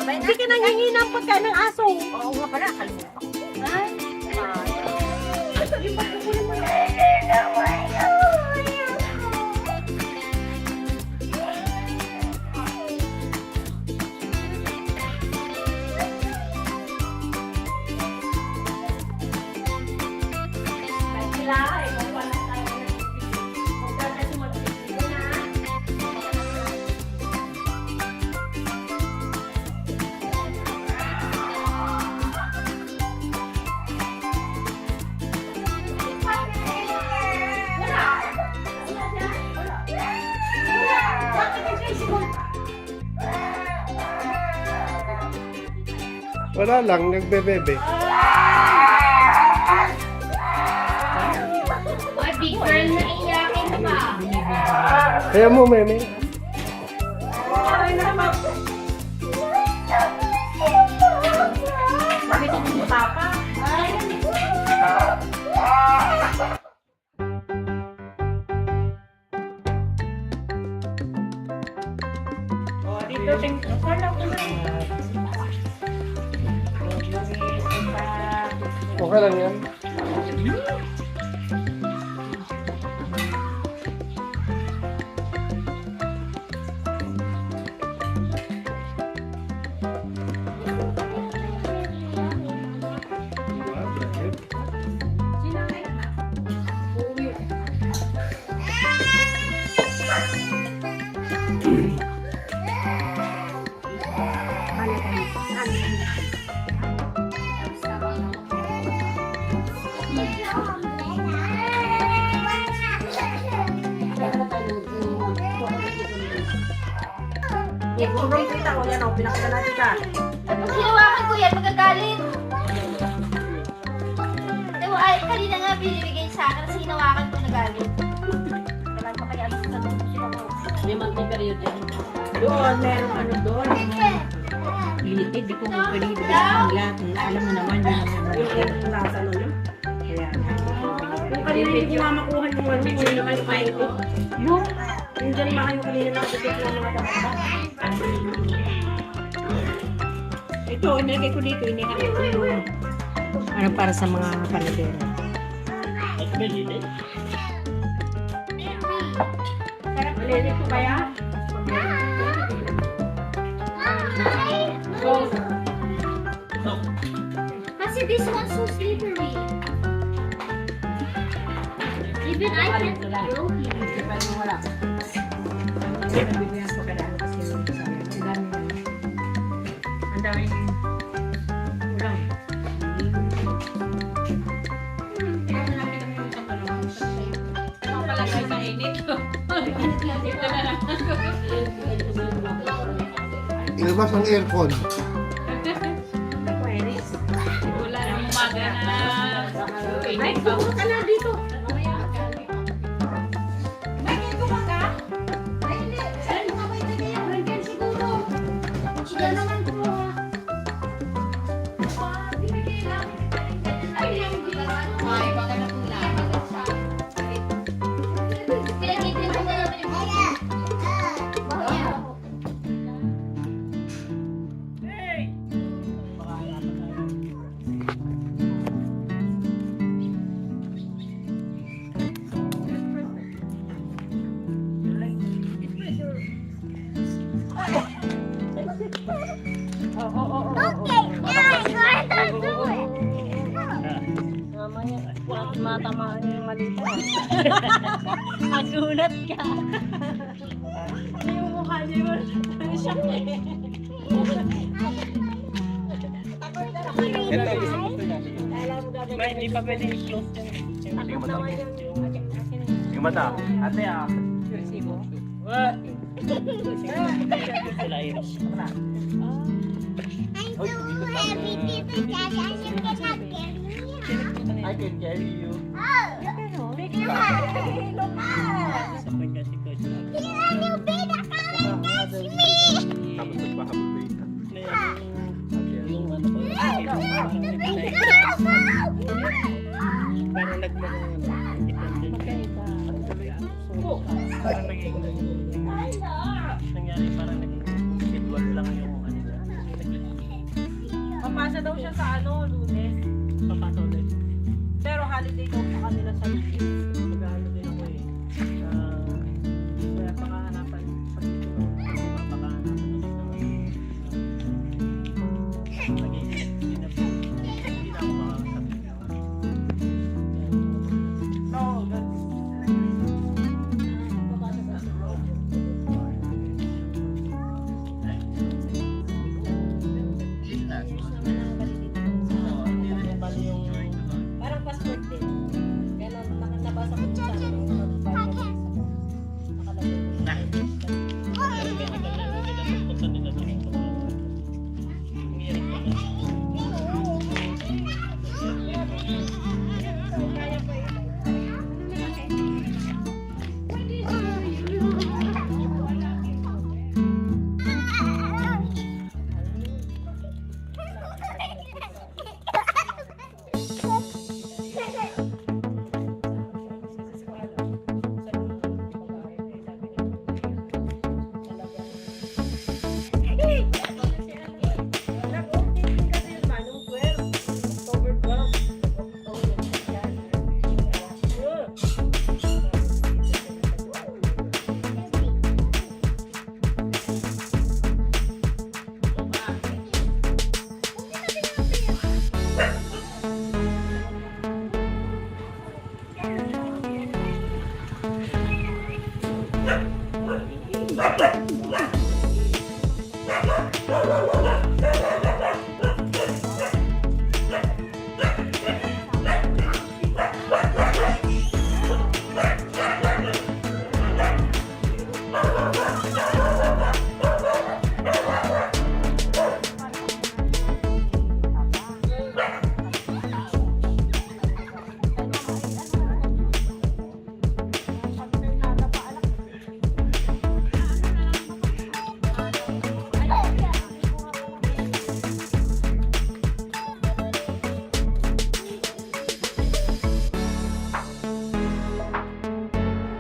Hindi ka nangingi ng pagkain ng aso. Oo nga pala, kalimutan ko. Ay. Wala lang, nagbebebe. Ay, big girl na iyakin pa. Kaya mo, meme. Bakit yung papa? Dito, kala ko na. Okay lang yan. Kurong kita ko yan, pinakita natin ka. Pag hinawakan ko yan, magagalit. Diba, ay, kanina nga binibigay sa akin kasi hinawakan ko nagalit. Kailan pa kaya sa sila mo? May multi-period yan. Doon, meron ano doon. Limited, di ko pwede ibigay ang lahat. Alam mo naman yun. Yung nasa nun. Kaya, kung kanina hindi mamakuha yung ano, kung naman yung paito. Yung dyan ba kayo kanina nakapit yung mga dapat. Ito, inilagay ko dito, inilagay ko yung Ano para sa mga panadero? Malili ko kaya? Kasi this one's so slippery. Even I can't throw him. Wala. Nabibigyan ko kada ano kasi yung sayang. Ang dami. Ang dami. Palagay sa init. Ilabas ang aircon. Wala nang umaga na. Ay, puro ka na dito. Pinag-ibig ko na naman yung Matamaan yung malita. Magulat ka. Yung mukha niya yun. Siya Hindi pa pwede i-close yan. Yung mata. Ate ah. What? I can carry you. Tapos nagpahabol parang parang naging nangyari parang naging schedule lang yung ano niya. na daw siya sa Lunes. Papasok din. Pero holiday daw sa kanila sa Lunes. Mag-ano din ako eh. Kaya pakahanapan. Pag dito, pakahanapan dito. Hindi na ako makakasabi. No, that's... Parang passport din. Kaya nabasa ko sa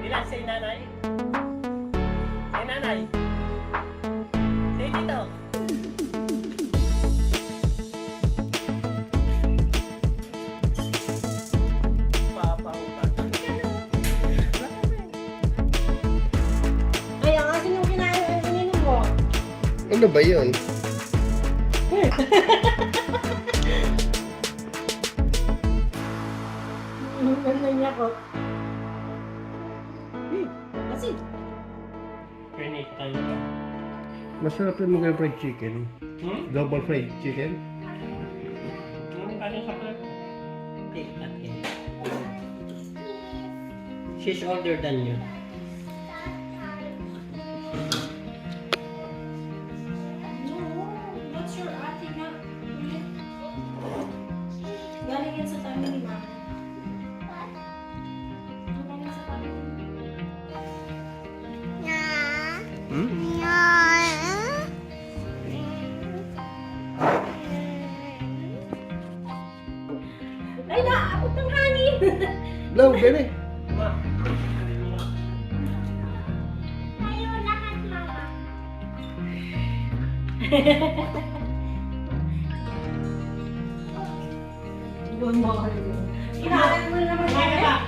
Ilan say nanay? Say nanay. Say dito. Ay, ang asin yung kininom mo. Ano ba yun? Ano niya ko? Kasi, Renate tayo. Masarap yung mga fried chicken. Double fried chicken. Ano sa plate? She's older than you. what's your ate nga? Galing yan sa tabi ni Mama. Galing sa tabi. Ay, naabot ng hangin! Blow, baby. Kinain mo na naman.